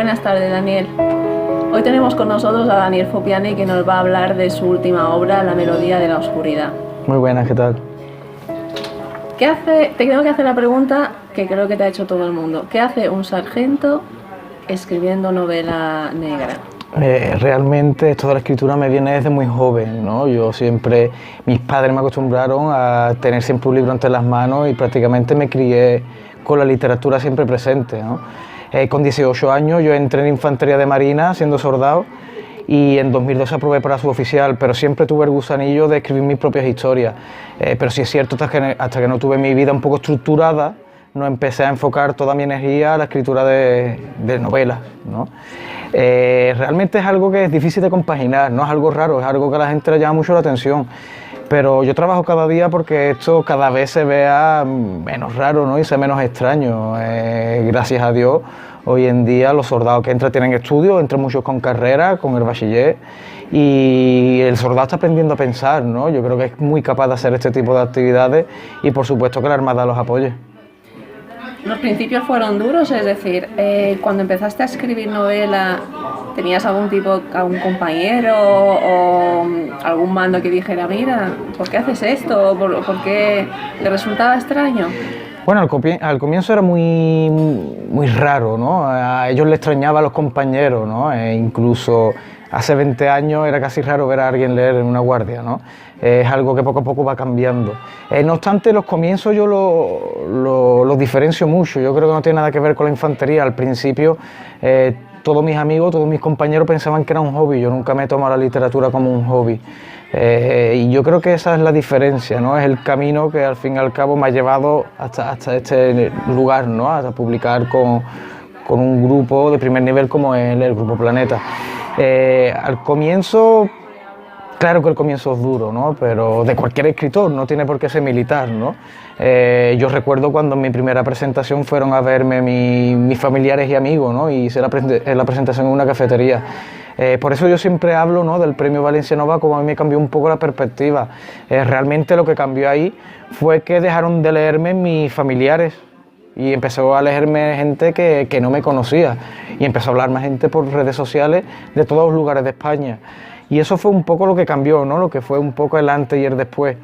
Buenas tardes, Daniel. Hoy tenemos con nosotros a Daniel Fopiani, que nos va a hablar de su última obra, La melodía de la oscuridad. Muy buenas, ¿qué tal? Te tengo que hacer la pregunta que creo que te ha hecho todo el mundo. ¿Qué hace un sargento escribiendo novela negra? Realmente esto de la escritura me viene desde muy joven, ¿no? Mis padres me acostumbraron a tener siempre un libro entre las manos y prácticamente me crié con la literatura siempre presente, ¿no? Con 18 años yo entré en Infantería de Marina siendo soldado y en 2002 aprobé para suboficial, pero siempre tuve el gusanillo de escribir mis propias historias. Pero sí es cierto, hasta que no tuve mi vida un poco estructurada, no empecé a enfocar toda mi energía a la escritura de novelas, ¿no? Realmente es algo que es difícil de compaginar, no es algo raro, es algo que a la gente le llama mucho la atención. Pero yo trabajo cada día porque esto cada vez se vea menos raro, ¿no? Y sea menos extraño. Gracias a Dios, hoy en día los soldados que entran tienen estudios, entran muchos con carrera, con el bachiller, y el soldado está aprendiendo a pensar, ¿no? Yo creo que es muy capaz de hacer este tipo de actividades y por supuesto que la Armada los apoye. ¿Los principios fueron duros? Es decir, cuando empezaste a escribir novela, ¿tenías algún compañero o algún mando que dijera, mira, ¿por qué haces esto? ¿Por qué te resultaba extraño? Bueno, al comienzo era muy raro, ¿no? A ellos les extrañaba a los compañeros, ¿no? Incluso hace 20 años era casi raro ver a alguien leer en una guardia, ¿no? Es algo que poco a poco va cambiando. No obstante, los comienzos yo los diferencio mucho. Yo creo que no tiene nada que ver con la infantería. Al principio, todos mis amigos, todos mis compañeros pensaban que era un hobby. Yo nunca me he tomado la literatura como un hobby. Y yo creo que esa es la diferencia, ¿no? Es el camino que al fin y al cabo me ha llevado hasta este lugar, ¿no? Hasta publicar con un grupo de primer nivel como el Grupo Planeta. Al comienzo, claro que el comienzo es duro, ¿no? Pero de cualquier escritor, no tiene por qué ser militar, ¿no? Yo recuerdo cuando en mi primera presentación fueron a verme mis familiares y amigos, ¿no? Y hice la presentación en una cafetería. Por eso yo siempre hablo, ¿no?, del Premio Valencia Nova, como a mí me cambió un poco la perspectiva. Realmente lo que cambió ahí fue que dejaron de leerme mis familiares y empezó a leerme gente que no me conocía y empezó a hablarme gente por redes sociales de todos los lugares de España. Y eso fue un poco lo que cambió, ¿no?, lo que fue un poco el antes y el después.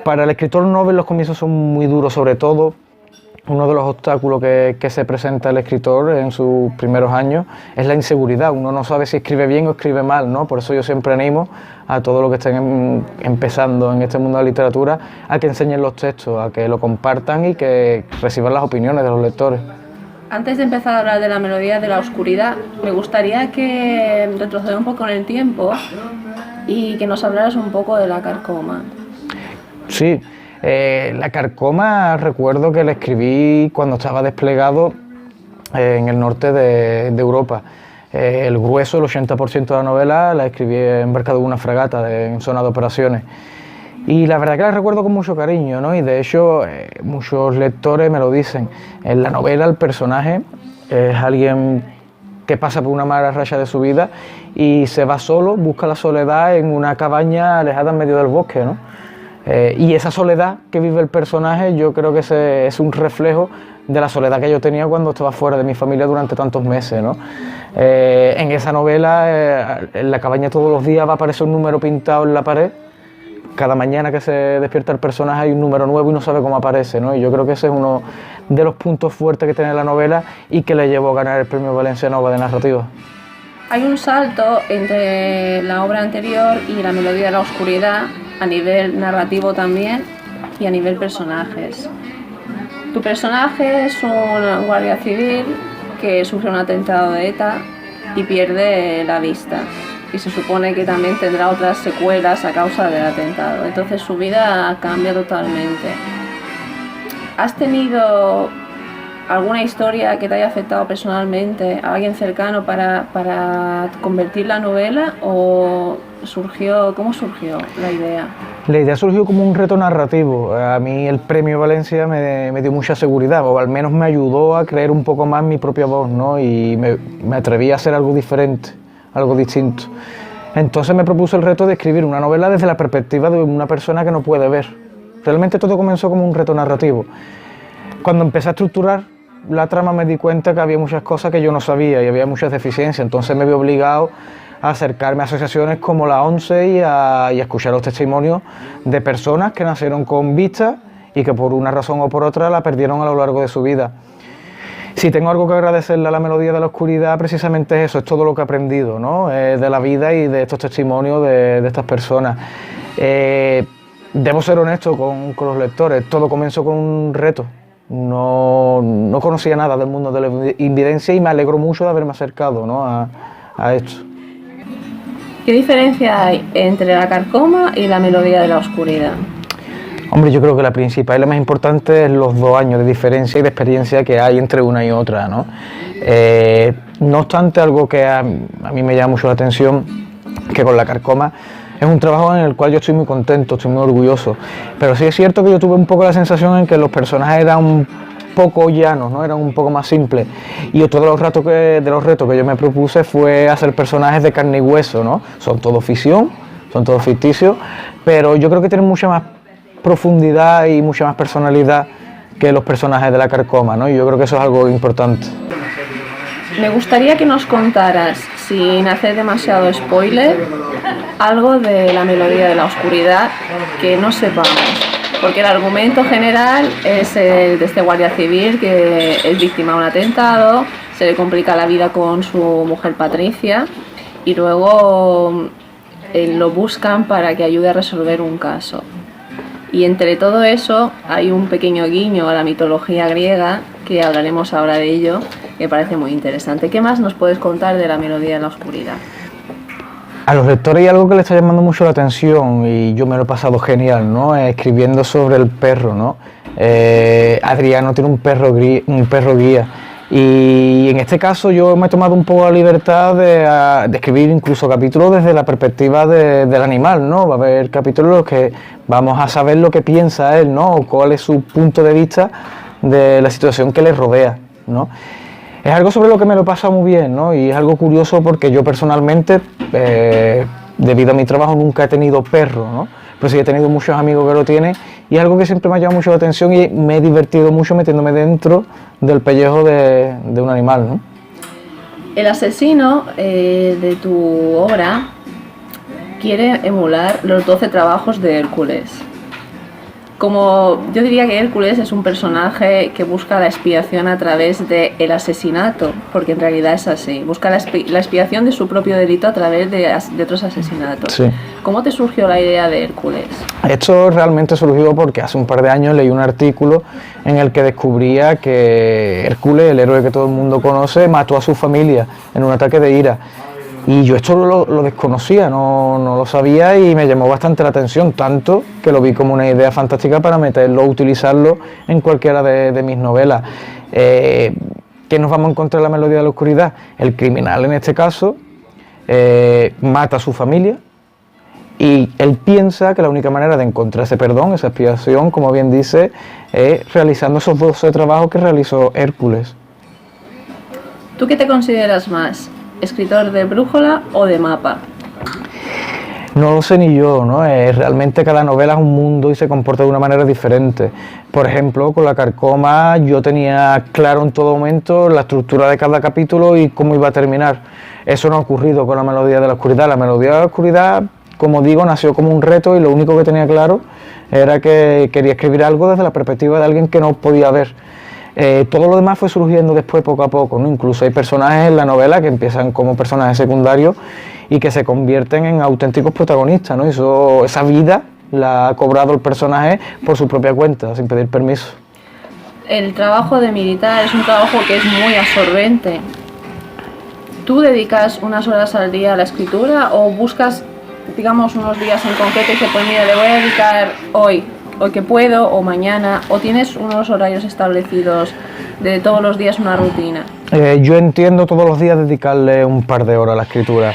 Para el escritor novel los comienzos son muy duros, sobre todo uno de los obstáculos que se presenta el escritor en sus primeros años es la inseguridad. Uno no sabe si escribe bien o escribe mal, ¿no? Por eso yo siempre animo a todos los que estén empezando en este mundo de la literatura a que enseñen los textos, a que lo compartan y que reciban las opiniones de los lectores. Antes de empezar a hablar de La melodía de la oscuridad, me gustaría que retrocediera un poco en el tiempo y que nos hablaras un poco de La carcoma. Sí. La carcoma recuerdo que la escribí cuando estaba desplegado en el norte de Europa. El grueso, el 80% de la novela, la escribí embarcado en una fragata en zona de operaciones. Y la verdad que la recuerdo con mucho cariño, ¿no? Y de hecho muchos lectores me lo dicen. En la novela el personaje es alguien que pasa por una mala racha de su vida y se va solo, busca la soledad en una cabaña alejada en medio del bosque, ¿no? Y esa soledad que vive el personaje yo creo que es un reflejo de la soledad que yo tenía cuando estaba fuera de mi familia durante tantos meses, ¿no? En esa novela, en la cabaña todos los días va a aparecer un número pintado en la pared. Cada mañana que se despierta el personaje hay un número nuevo y no sabe cómo aparece, ¿no? Y yo creo que ese es uno de los puntos fuertes que tiene la novela y que le llevó a ganar el Premio Valencia Nova de narrativa. Hay un salto entre la obra anterior y La melodía de la oscuridad, a nivel narrativo también y a nivel personajes. Tu personaje es un guardia civil que sufre un atentado de ETA y pierde la vista. Y se supone que también tendrá otras secuelas a causa del atentado. Entonces su vida cambia totalmente. ¿Has tenido alguna historia que te haya afectado personalmente, a alguien cercano para convertir la novela o cómo surgió la idea? La idea surgió como un reto narrativo. A mí el Premio Valencia me dio mucha seguridad, o al menos me ayudó a creer un poco más mi propia voz, ¿no? Y me atreví a hacer algo diferente, algo distinto. Entonces me propuso el reto de escribir una novela desde la perspectiva de una persona que no puede ver. Realmente todo comenzó como un reto narrativo. Cuando empecé a estructurar la trama me di cuenta que había muchas cosas que yo no sabía y había muchas deficiencias, entonces me vi obligado a acercarme a asociaciones como la ONCE y a escuchar los testimonios de personas que nacieron con vista y que por una razón o por otra la perdieron a lo largo de su vida. Si tengo algo que agradecerle a la Melodía de la Oscuridad, precisamente es eso, es todo lo que he aprendido, ¿no? De la vida y de estos testimonios de estas personas. Debo ser honesto con los lectores, todo comenzó con un reto. No conocía nada del mundo de la invidencia y me alegro mucho de haberme acercado, ¿no? a esto. ¿Qué diferencia hay entre la carcoma y la Melodía de la Oscuridad? Hombre, yo creo que la principal y la más importante es los 2 años de diferencia y de experiencia que hay entre una y otra, ¿no? No obstante, algo que a mí me llama mucho la atención, que con la carcoma es un trabajo en el cual yo estoy muy contento, estoy muy orgulloso, pero sí es cierto que yo tuve un poco la sensación en que los personajes eran un poco llanos, ¿no? Eran un poco más simples, y otro de los retos que yo me propuse fue hacer personajes de carne y hueso, ¿no? Son todo ficción, son todos ficticios, pero yo creo que tienen mucha más profundidad y mucha más personalidad que los personajes de la carcoma, ¿no? Y yo creo que eso es algo importante. Me gustaría que nos contaras, sin hacer demasiado spoiler, algo de la Melodía de la Oscuridad que no sepamos, porque el argumento general es el de este guardia civil que es víctima de un atentado, se le complica la vida con su mujer Patricia y luego lo buscan para que ayude a resolver un caso. Y entre todo eso hay un pequeño guiño a la mitología griega, que hablaremos ahora de ello, que me parece muy interesante. ¿Qué más nos puedes contar de la Melodía de la Oscuridad? A los lectores hay algo que les está llamando mucho la atención y yo me lo he pasado genial, ¿no? Escribiendo sobre el perro, ¿no? Adriano tiene un perro guía. Y en este caso yo me he tomado un poco la libertad de escribir incluso capítulos desde la perspectiva del animal, ¿no? Va a haber capítulos en los que vamos a saber lo que piensa él, ¿no? O cuál es su punto de vista de la situación que le rodea, ¿no? Es algo sobre lo que me lo he pasado muy bien, ¿no? Y es algo curioso porque yo personalmente, debido a mi trabajo, nunca he tenido perro, ¿no? Pero sí he tenido muchos amigos que lo tienen y es algo que siempre me ha llamado mucho la atención y me he divertido mucho metiéndome dentro del pellejo de un animal, ¿no? El asesino de tu obra quiere emular los 12 trabajos de Hércules. Como yo diría que Hércules es un personaje que busca la expiación a través del asesinato, porque en realidad es así, busca la expiación de su propio delito a través de otros asesinatos. Sí. ¿Cómo te surgió la idea de Hércules? Esto realmente surgió porque hace un par de años leí un artículo en el que descubría que Hércules, el héroe que todo el mundo conoce, mató a su familia en un ataque de ira. Y yo esto lo desconocía, no lo sabía y me llamó bastante la atención, tanto que lo vi como una idea fantástica para meterlo, utilizarlo en cualquiera de mis novelas. ¿Qué nos vamos a encontrar en la Melodía de la Oscuridad? El criminal en este caso mata a su familia y él piensa que la única manera de encontrar ese perdón, esa expiación, como bien dice, es realizando esos 12 trabajos que realizó Hércules. ¿Tú qué te consideras más? ¿Escritor de brújula o de mapa? No lo sé ni yo, ¿no? Realmente cada novela es un mundo y se comporta de una manera diferente. Por ejemplo, con la carcoma yo tenía claro en todo momento la estructura de cada capítulo y cómo iba a terminar. Eso no ha ocurrido con la Melodía de la Oscuridad. La Melodía de la Oscuridad, como digo, nació como un reto y lo único que tenía claro era que quería escribir algo desde la perspectiva de alguien que no podía ver. Todo lo demás fue surgiendo después poco a poco, ¿no? Incluso hay personajes en la novela que empiezan como personajes secundarios y que se convierten en auténticos protagonistas, ¿no? Esa vida la ha cobrado el personaje por su propia cuenta, sin pedir permiso. El trabajo de militar es un trabajo que es muy absorbente. ¿Tú dedicas unas horas al día a la escritura o buscas, digamos, unos días en concreto y dices, pues mira, le voy a dedicar hoy que puedo o mañana, o tienes unos horarios establecidos de todos los días, una rutina? Yo entiendo todos los días dedicarle un par de horas a la escritura,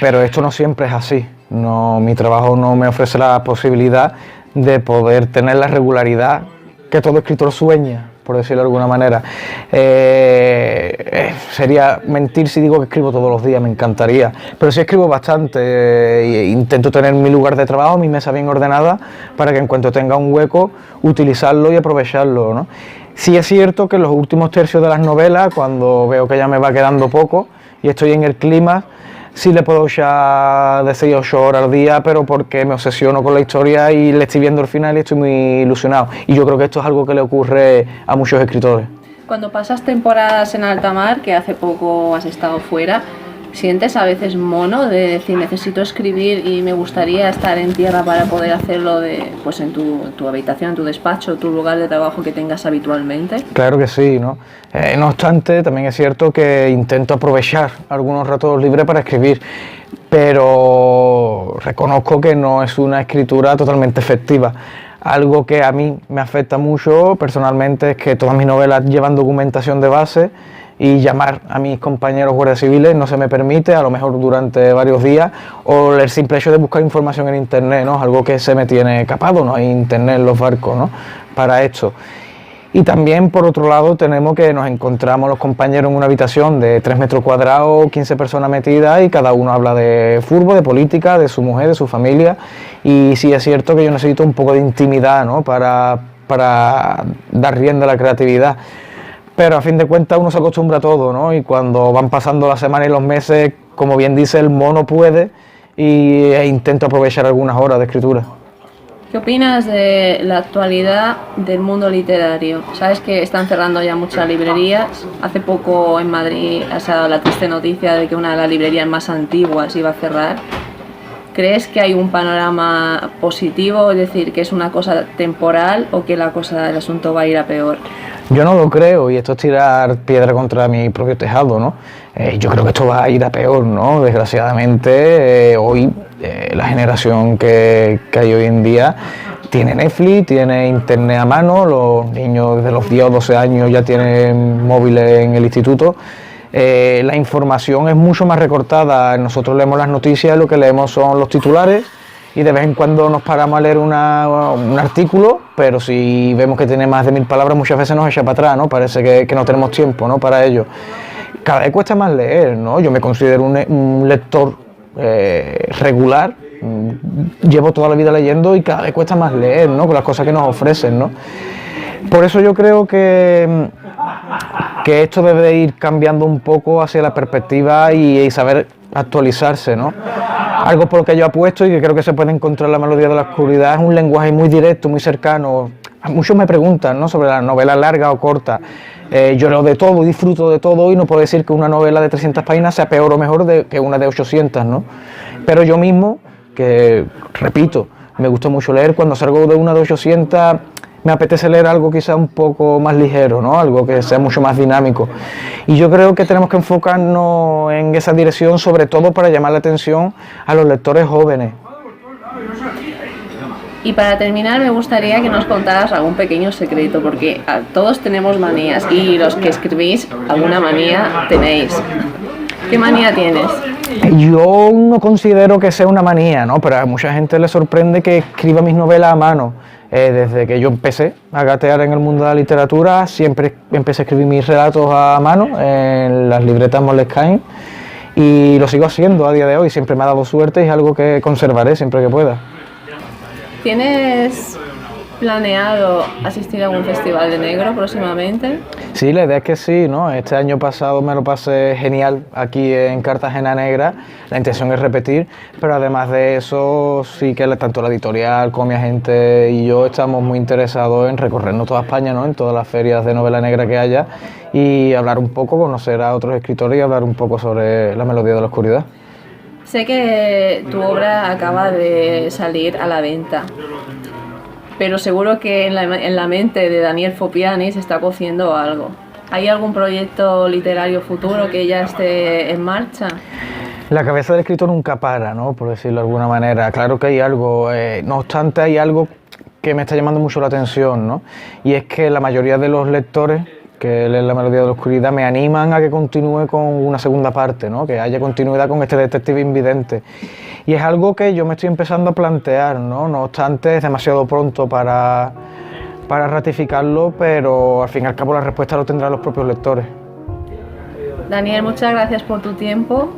pero esto no siempre es así. No, mi trabajo no me ofrece la posibilidad de poder tener la regularidad que todo escritor sueña, por decirlo de alguna manera. Sería mentir si digo que escribo todos los días, me encantaría, pero sí escribo bastante. Intento tener mi lugar de trabajo, mi mesa bien ordenada, para que en cuanto tenga un hueco, utilizarlo y aprovecharlo, ¿no? Sí es cierto que en los últimos tercios de las novelas, cuando veo que ya me va quedando poco y estoy en el clima, sí le puedo echar de 6 a 8 horas al día, pero porque me obsesiono con la historia y le estoy viendo el final y estoy muy ilusionado. Y yo creo que esto es algo que le ocurre a muchos escritores. Cuando pasas temporadas en alta mar, que hace poco has estado fuera, ¿sientes a veces mono de decir necesito escribir y me gustaría estar en tierra para poder hacerlo pues en tu habitación, en tu despacho, tu lugar de trabajo que tengas habitualmente? Claro que sí, ¿no? No obstante, también es cierto que intento aprovechar algunos ratos libres para escribir, pero reconozco que no es una escritura totalmente efectiva. Algo que a mí me afecta mucho personalmente es que todas mis novelas llevan documentación de base y llamar a mis compañeros guardias civiles no se me permite, a lo mejor durante varios días, o el simple hecho de buscar información en internet, ¿no? Algo que se me tiene capado, no hay internet en los barcos, ¿no? Para esto. Y también, por otro lado, tenemos que nos encontramos los compañeros en una habitación de 3 metros cuadrados, 15 personas metidas y cada uno habla de fútbol, de política, de su mujer, de su familia. Y sí es cierto que yo necesito un poco de intimidad, ¿no? para dar rienda a la creatividad. Pero a fin de cuentas uno se acostumbra a todo, ¿no? Y cuando van pasando las semanas y los meses, como bien dice, el mono puede e intento aprovechar algunas horas de escritura. ¿Qué opinas de la actualidad del mundo literario? Sabes que están cerrando ya muchas librerías. Hace poco en Madrid ha dado la triste noticia de que una de las librerías más antiguas iba a cerrar. ¿Crees que hay un panorama positivo, es decir, que es una cosa temporal o que el asunto va a ir a peor? Yo no lo creo, y esto es tirar piedra contra mi propio tejado, ¿no? Yo creo que esto va a ir a peor, ¿no? Desgraciadamente, hoy la generación que hay hoy en día tiene Netflix, tiene internet a mano, los niños desde los 10 o 12 años ya tienen móviles en el instituto. La información es mucho más recortada. Nosotros leemos las noticias, lo que leemos son los titulares y de vez en cuando nos paramos a leer un artículo, pero si vemos que tiene más de 1000 palabras muchas veces nos echa para atrás, ¿no? Parece que no tenemos tiempo, ¿no? Para ello. Cada vez cuesta más leer, ¿no? Yo me considero un lector regular, llevo toda la vida leyendo y cada vez cuesta más leer, ¿no? Con las cosas que nos ofrecen, ¿no? Por eso yo creo que esto debe ir cambiando un poco hacia la perspectiva y saber actualizarse, ¿no? Algo por lo que yo apuesto y que creo que se puede encontrar en La melodía de la oscuridad es un lenguaje muy directo, muy cercano. Muchos me preguntan, ¿no?, sobre las novelas largas o cortas. Yo leo de todo, disfruto de todo y no puedo decir que una novela de 300 páginas sea peor o mejor que una de 800, ¿no? Pero yo mismo, que repito, me gusta mucho leer, cuando salgo de una de 800 me apetece leer algo quizá un poco más ligero, ¿no? Algo que sea mucho más dinámico. Y yo creo que tenemos que enfocarnos en esa dirección, sobre todo para llamar la atención a los lectores jóvenes. Y para terminar me gustaría que nos contaras algún pequeño secreto, porque todos tenemos manías y los que escribís alguna manía tenéis. ¿Qué manía tienes? Yo no considero que sea una manía, ¿no? Pero a mucha gente le sorprende que escriba mis novelas a mano. Desde que yo empecé a gatear en el mundo de la literatura, siempre empecé a escribir mis relatos a mano en las libretas Moleskine y lo sigo haciendo a día de hoy. Siempre me ha dado suerte y es algo que conservaré siempre que pueda. ¿Tienes planeado asistir a algún festival de negro próximamente? Sí, la idea es que sí, ¿no? Este año pasado me lo pasé genial aquí en Cartagena Negra, la intención es repetir, pero además de eso sí que tanto la editorial como mi agente y yo estamos muy interesados en recorrernos toda España, ¿no?, en todas las ferias de novela negra que haya y hablar un poco, conocer a otros escritores y hablar un poco sobre La melodía de la oscuridad. Sé que tu obra acaba de salir a la venta, pero seguro que en la mente de Daniel Fopiani se está cociendo algo. ¿Hay algún proyecto literario futuro que ya esté en marcha? La cabeza del escritor nunca para, ¿no?, por decirlo de alguna manera. Claro que hay algo, no obstante hay algo que me está llamando mucho la atención, ¿no? Y es que la mayoría de los lectores que leen La melodía de la oscuridad me animan a que continúe con una segunda parte, ¿no?, que haya continuidad con este detective invidente. Y es algo que yo me estoy empezando a plantear, ¿no? No obstante, es demasiado pronto para ratificarlo, pero al fin y al cabo la respuesta lo tendrán los propios lectores. Daniel, muchas gracias por tu tiempo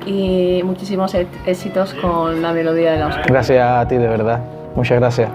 y muchísimos éxitos con La melodía de la oscuridad. Gracias a ti, de verdad. Muchas gracias.